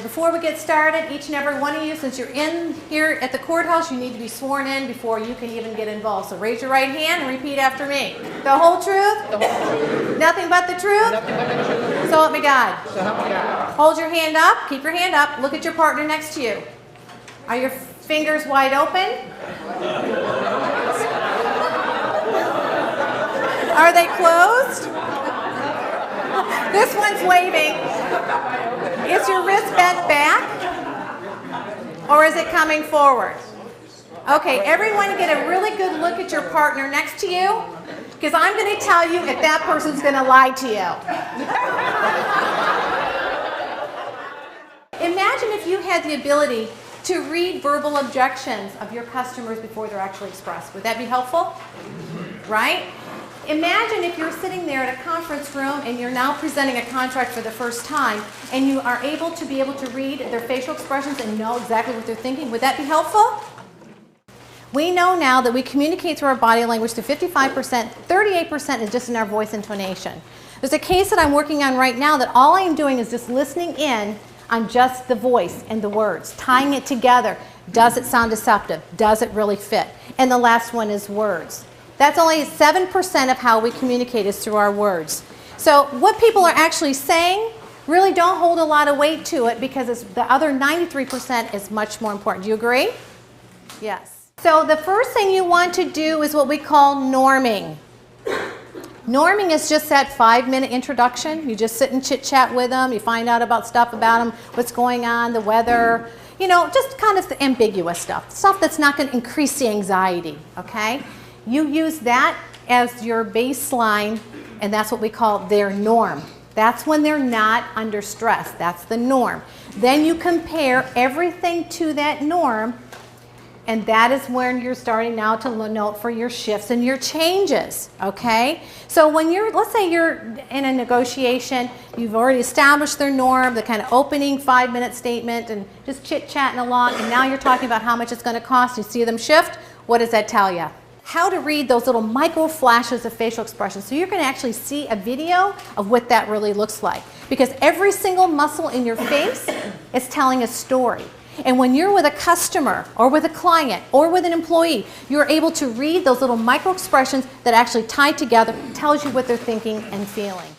Before we get started, each and every one of you, since you're in here at the courthouse, you need to be sworn in before you can even get involved. So raise your right hand and repeat after me. The whole truth? The whole truth. Nothing but the truth? Nothing but the truth. So help me God. So help me God. Hold your hand up. Keep your hand up. Look at your partner next to you. Are your fingers wide open? Are they closed? This one's waving. Is your wrist bent back? Or is it coming forward? Okay, everyone get a really good look at your partner next to you, because I'm going to tell you if that person's going to lie to you. Imagine if you had the ability to read verbal objections of your customers before they're actually expressed. Would that be helpful? Right? Imagine if you're sitting there at a conference room and you're now presenting a contract for the first time and you are able to read their facial expressions and know exactly what they're thinking. Would that be helpful? We know now that we communicate through our body language to 55%, 38% is just in our voice intonation. There's a case that I'm working on right now that all I am doing is just listening in on just the voice and the words, tying it together. Does it sound deceptive? Does it really fit? And the last one is words. That's only 7% of how we communicate is through our words. So what people are actually saying really don't hold a lot of weight to it, because the other 93% is much more important. Do you agree? Yes. So the first thing you want to do is what we call norming. Norming is just that 5-minute introduction. You just sit and chit-chat with them. You find out about stuff about them, what's going on, the weather, you know, just kind of the ambiguous stuff that's not going to increase the anxiety, okay? You use that as your baseline, and that's what we call their norm. That's when they're not under stress. That's the norm. Then you compare everything to that norm, and that is when you're starting now to note for your shifts and your changes, okay? So when let's say you're in a negotiation, you've already established their norm, the kind of opening 5-minute statement, and just chit-chatting along, and now you're talking about how much it's going to cost. You see them shift. What does that tell you? How to read those little micro flashes of facial expression. So you're going to actually see a video of what that really looks like, because every single muscle in your face is telling a story. And when you're with a customer or with a client or with an employee, you're able to read those little micro expressions that actually tie together, tells you what they're thinking and feeling.